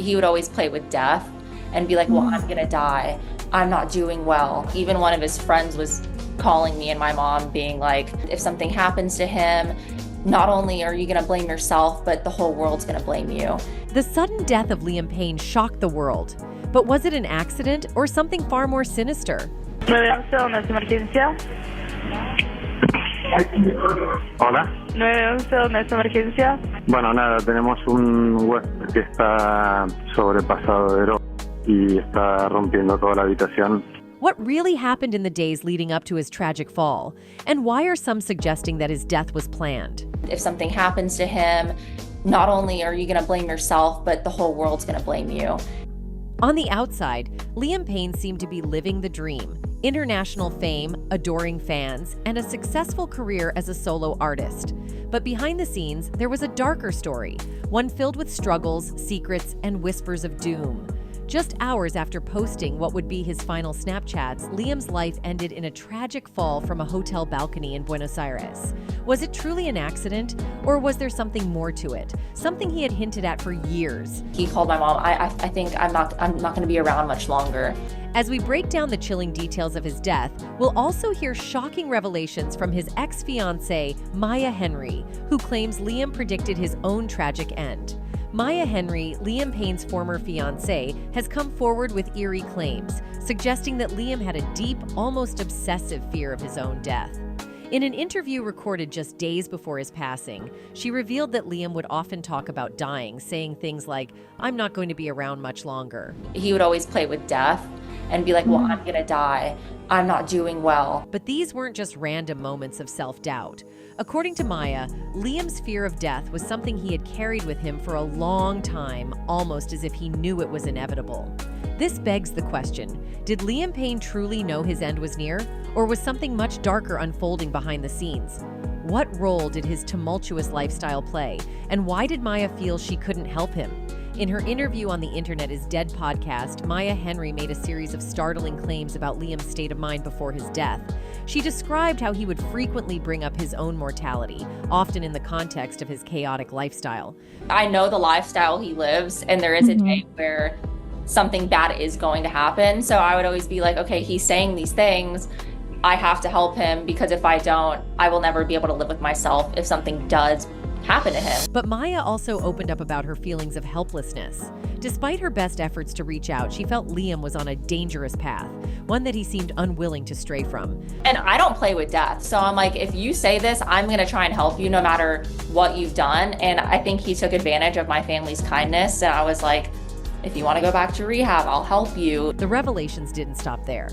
He would always play with death and be like, well, I'm gonna die. I'm not doing well. Even one of his friends was calling me and my mom being like, if something happens to him, not only are you gonna blame yourself, but the whole world's gonna blame you. The sudden death of Liam Payne shocked the world. But was it an accident or something far more sinister? 911, ¿es emergencia? Hola. 911, ¿es emergencia? Bueno, nada, tenemos un huésped que está sobrepasado de droga y está rompiendo toda la habitación. What really happened in the days leading up to his tragic fall? And why are some suggesting that his death was planned? If something happens to him, not only are you gonna blame yourself, but the whole world's gonna blame you. On the outside, Liam Payne seemed to be living the dream. International fame, adoring fans, and a successful career as a solo artist. But behind the scenes, there was a darker story, one filled with struggles, secrets, and whispers of doom. Just hours after posting what would be his final Snapchats, Liam's life ended in a tragic fall from a hotel balcony in Buenos Aires. Was it truly an accident, or was there something more to it? Something he had hinted at for years. He called my mom, I think I'm not gonna be around much longer. As we break down the chilling details of his death, we'll also hear shocking revelations from his ex-fiancée, Maya Henry, who claims Liam predicted his own tragic end. Maya Henry, Liam Payne's former fiancée, has come forward with eerie claims, suggesting that Liam had a deep, almost obsessive fear of his own death. In an interview recorded just days before his passing, she revealed that Liam would often talk about dying, saying things like, "I'm not going to be around much longer." He would always play with death and be like, well, I'm gonna die. I'm not doing well. But these weren't just random moments of self-doubt. According to Maya, Liam's fear of death was something he had carried with him for a long time, almost as if he knew it was inevitable. This begs the question, did Liam Payne truly know his end was near, or was something much darker unfolding behind the scenes? What role did his tumultuous lifestyle play, and why did Maya feel she couldn't help him? In her interview on the Internet is Dead podcast, Maya Henry made a series of startling claims about Liam's state of mind before his death. She described how he would frequently bring up his own mortality, often in the context of his chaotic lifestyle. I know the lifestyle he lives, and there is a day where something bad is going to happen. So I would always be like, okay, he's saying these things. I have to help him, because if I don't, I will never be able to live with myself if something does happen to him. But Maya also opened up about her feelings of helplessness. Despite her best efforts to reach out, she felt Liam was on a dangerous path, one that he seemed unwilling to stray from. And I don't play with death. So I'm like, if you say this, I'm gonna try and help you no matter what you've done. And I think he took advantage of my family's kindness. And I was like, if you wanna go back to rehab, I'll help you. The revelations didn't stop there.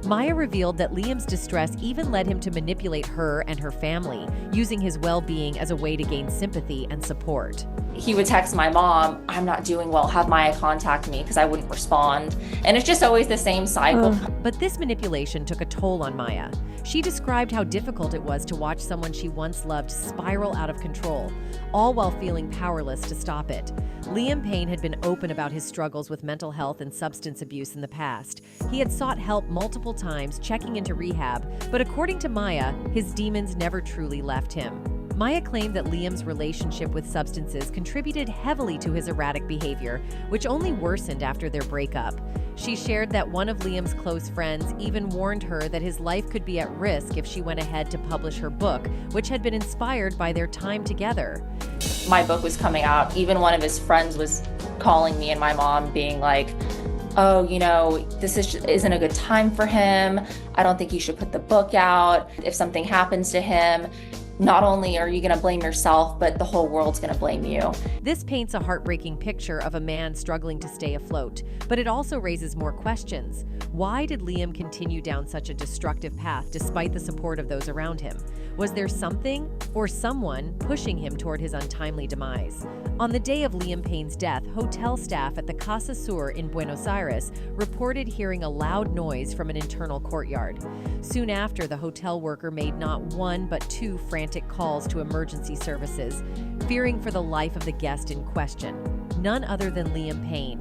Maya revealed that Liam's distress even led him to manipulate her and her family, using his well-being as a way to gain sympathy and support. He would text my mom, I'm not doing well, have Maya contact me, because I wouldn't respond. And it's just always the same cycle. But this manipulation took a toll on Maya. She described how difficult it was to watch someone she once loved spiral out of control, all while feeling powerless to stop it. Liam Payne had been open about his struggles with mental health and substance abuse in the past. He had sought help multiple times, checking into rehab, but according to Maya, his demons never truly left him. Maya claimed that Liam's relationship with substances contributed heavily to his erratic behavior, which only worsened after their breakup. She shared that one of Liam's close friends even warned her that his life could be at risk if she went ahead to publish her book, which had been inspired by their time together. My book was coming out. Even one of his friends was calling me and my mom being like, oh, you know, this isn't a good time for him. I don't think you should put the book out. If something happens to him, not only are you gonna blame yourself, but the whole world's gonna blame you. This paints a heartbreaking picture of a man struggling to stay afloat, but it also raises more questions. Why did Liam continue down such a destructive path despite the support of those around him? Was there something or someone pushing him toward his untimely demise? On the day of Liam Payne's death, hotel staff at the Casa Sur in Buenos Aires reported hearing a loud noise from an internal courtyard. Soon after, the hotel worker made not one but two frantic calls to emergency services, fearing for the life of the guest in question, none other than Liam Payne.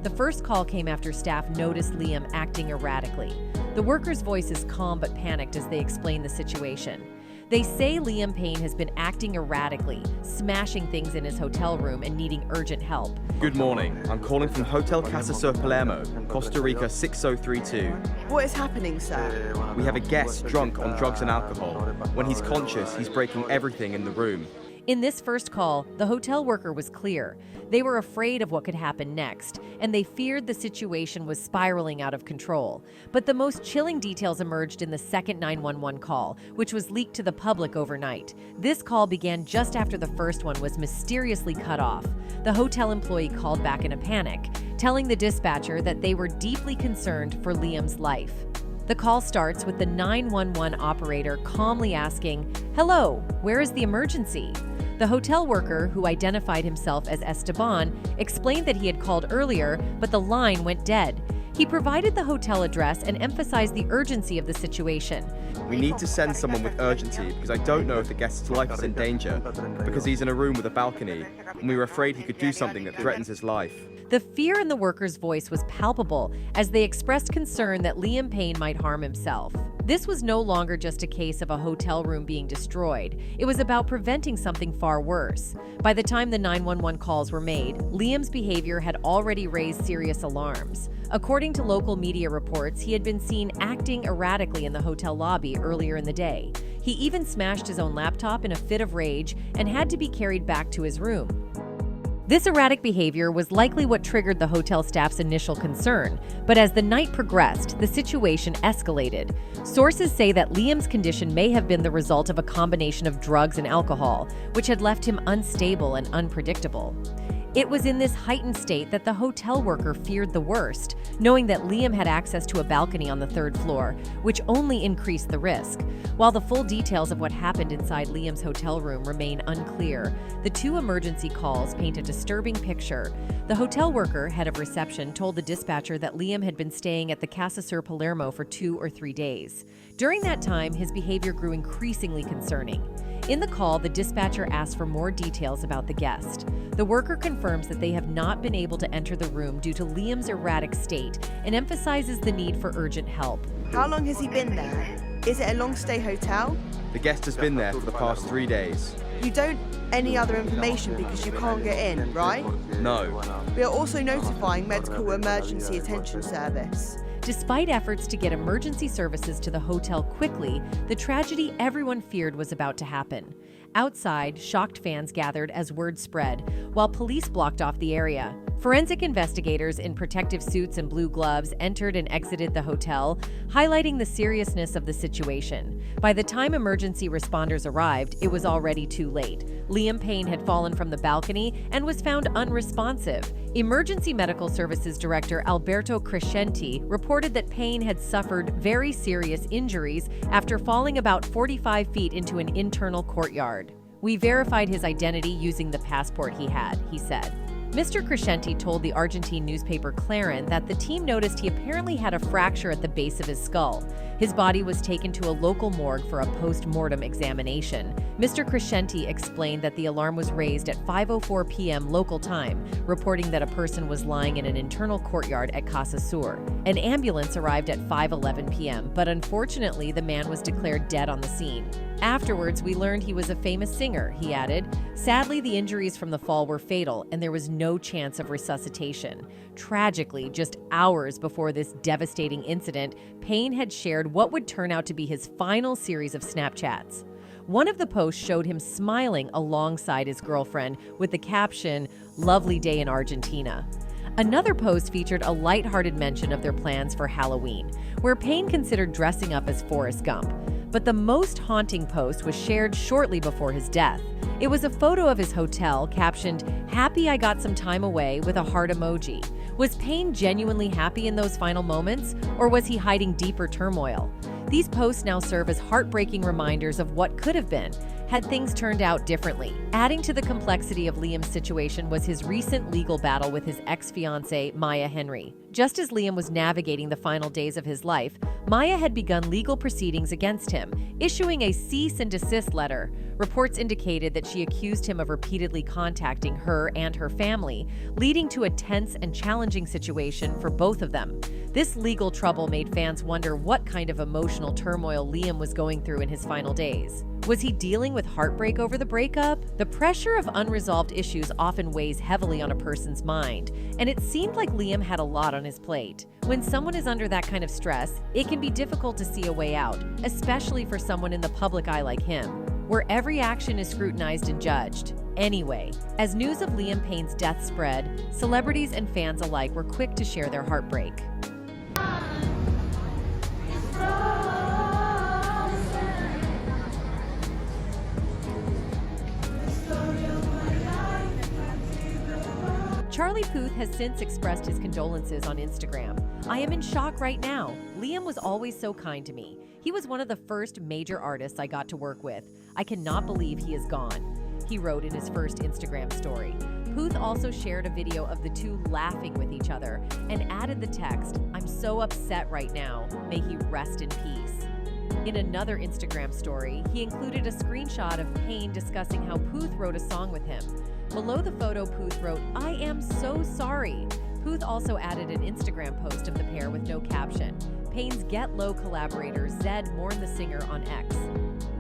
The first call came after staff noticed Liam acting erratically. The worker's voice is calm but panicked as they explain the situation. They say Liam Payne has been acting erratically, smashing things in his hotel room and needing urgent help. Good morning. I'm calling from Hotel Casa Sur Palermo, Costa Rica 6032. What is happening, sir? We have a guest drunk on drugs and alcohol. When he's conscious, he's breaking everything in the room. In this first call, the hotel worker was clear. They were afraid of what could happen next, and they feared the situation was spiraling out of control. But the most chilling details emerged in the second 911 call, which was leaked to the public overnight. This call began just after the first one was mysteriously cut off. The hotel employee called back in a panic, telling the dispatcher that they were deeply concerned for Liam's life. The call starts with the 911 operator calmly asking, "Hello, where is the emergency?" The hotel worker, who identified himself as Esteban, explained that he had called earlier, but the line went dead. He provided the hotel address and emphasized the urgency of the situation. We need to send someone with urgency because I don't know if the guest's life is in danger, because he's in a room with a balcony, and we were afraid he could do something that threatens his life. The fear in the worker's voice was palpable as they expressed concern that Liam Payne might harm himself. This was no longer just a case of a hotel room being destroyed. It was about preventing something far worse. By the time the 911 calls were made, Liam's behavior had already raised serious alarms. According to local media reports, he had been seen acting erratically in the hotel lobby earlier in the day. He even smashed his own laptop in a fit of rage and had to be carried back to his room. This erratic behavior was likely what triggered the hotel staff's initial concern, but as the night progressed, the situation escalated. Sources say that Liam's condition may have been the result of a combination of drugs and alcohol, which had left him unstable and unpredictable. It was in this heightened state that the hotel worker feared the worst, knowing that Liam had access to a balcony on the third floor, which only increased the risk. While the full details of what happened inside Liam's hotel room remain unclear, the two emergency calls paint a disturbing picture. The hotel worker, head of reception, told the dispatcher that Liam had been staying at the Casa Sur Palermo for 2 or 3 days. During that time, his behavior grew increasingly concerning. In the call, the dispatcher asked for more details about the guest. The worker confirms that they have not been able to enter the room due to Liam's erratic state and emphasizes the need for urgent help. How long has he been there? Is it a long-stay hotel? The guest has been there for the past 3 days. You don't any other information because you can't get in, right? No. We are also notifying Medical Emergency Attention Service. Despite efforts to get emergency services to the hotel quickly, the tragedy everyone feared was about to happen. Outside, shocked fans gathered as word spread, while police blocked off the area. Forensic investigators in protective suits and blue gloves entered and exited the hotel, highlighting the seriousness of the situation. By the time emergency responders arrived, it was already too late. Liam Payne had fallen from the balcony and was found unresponsive. Emergency Medical Services Director Alberto Crescenti reported that Payne had suffered very serious injuries after falling about 45 feet into an internal courtyard. "We verified his identity using the passport he had," he said. Mr. Crescenti told the Argentine newspaper Clarín that the team noticed he apparently had a fracture at the base of his skull. His body was taken to a local morgue for a post-mortem examination. Mr. Crescenti explained that the alarm was raised at 5:04 p.m. local time, reporting that a person was lying in an internal courtyard at Casa Sur. An ambulance arrived at 5:11 p.m., but unfortunately the man was declared dead on the scene. Afterwards, we learned he was a famous singer, he added. Sadly, the injuries from the fall were fatal, and there was no chance of resuscitation. Tragically, just hours before this devastating incident, Payne had shared what would turn out to be his final series of Snapchats. One of the posts showed him smiling alongside his girlfriend with the caption, "Lovely day in Argentina." Another post featured a lighthearted mention of their plans for Halloween, where Payne considered dressing up as Forrest Gump. But the most haunting post was shared shortly before his death. It was a photo of his hotel captioned, "Happy I got some time away," with a heart emoji. Was Payne genuinely happy in those final moments, or was he hiding deeper turmoil? These posts now serve as heartbreaking reminders of what could have been, had things turned out differently. Adding to the complexity of Liam's situation was his recent legal battle with his ex-fiancée, Maya Henry. Just as Liam was navigating the final days of his life, Maya had begun legal proceedings against him, issuing a cease and desist letter. Reports indicated that she accused him of repeatedly contacting her and her family, leading to a tense and challenging situation for both of them. This legal trouble made fans wonder what kind of emotional turmoil Liam was going through in his final days. Was he dealing with heartbreak over the breakup? The pressure of unresolved issues often weighs heavily on a person's mind, and it seemed like Liam had a lot on his plate. When someone is under that kind of stress, it can be difficult to see a way out, especially for someone in the public eye like him, where every action is scrutinized and judged. Anyway, as news of Liam Payne's death spread, celebrities and fans alike were quick to share their heartbreak. Charlie Puth has since expressed his condolences on Instagram. "I am in shock right now. Liam was always so kind to me. He was one of the first major artists I got to work with. I cannot believe he is gone," he wrote in his first Instagram story. Puth also shared a video of the two laughing with each other and added the text, "I'm so upset right now. May he rest in peace." In another Instagram story, he included a screenshot of Payne discussing how Puth wrote a song with him. Below the photo, Puth wrote, "I am so sorry." Puth also added an Instagram post of the pair with no caption. Payne's Get Low collaborator Zed mourned the singer on X.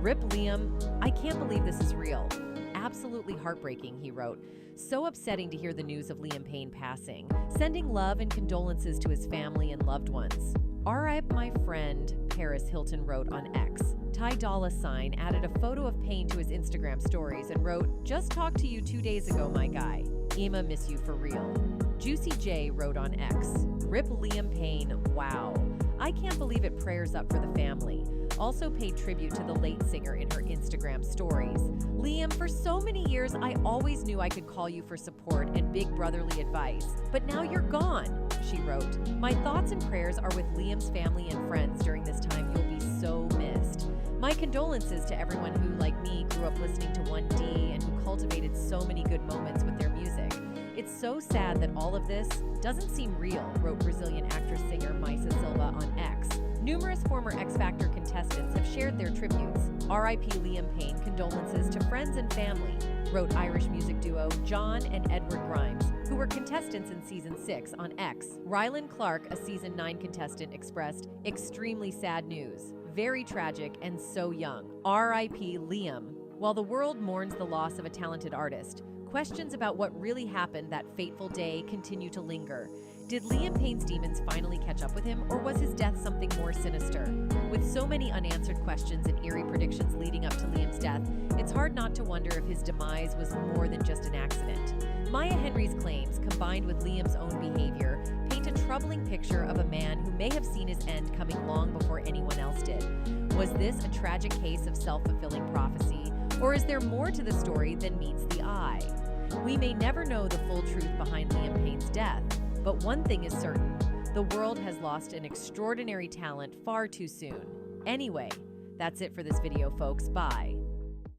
"Rip Liam, I can't believe this is real. Absolutely heartbreaking," he wrote. "So upsetting to hear the news of Liam Payne passing. Sending love and condolences to his family and loved ones. R.I.P. my friend," Paris Hilton wrote on X. Ty Dolla $ign added a photo of Payne to his Instagram stories and wrote, "Just talked to you 2 days ago, my guy. Emma, miss you for real." Juicy J wrote on X, "Rip Liam Payne, wow. I can't believe it, prayers up for the family." Also paid tribute to the late singer in her Instagram stories. "Liam, for so many years, I always knew I could call you for support and big brotherly advice, but now you're gone," she wrote. "My thoughts and prayers are with Liam's family and friends during this time. You'll be so missed. My condolences to everyone who, like me, grew up listening to 1D and who cultivated so many good moments with their music. It's so sad that all of this doesn't seem real," wrote Brazilian actress-singer Maisa Silva on X. Numerous former X Factor contestants have shared their tributes. "R.I.P. Liam Payne, condolences to friends and family," wrote Irish music duo John and Edward Grimes, who were contestants in Season 6 on X. Rylan Clark, a Season 9 contestant, expressed, "Extremely sad news. Very tragic and so young. R.I.P. Liam." While the world mourns the loss of a talented artist, questions about what really happened that fateful day continue to linger. Did Liam Payne's demons finally catch up with him, or was his death something more sinister? With so many unanswered questions and eerie predictions leading up to Liam's death, it's hard not to wonder if his demise was more than just an accident. Maya Henry's claims, combined with Liam's own behavior, paint a troubling picture of a man who may have seen his end coming long before anyone else did. Was this a tragic case of self-fulfilling prophecy, or is there more to the story than meets the eye? We may never know the full truth behind Liam Payne's death, but one thing is certain: the world has lost an extraordinary talent far too soon. Anyway, that's it for this video, folks. Bye.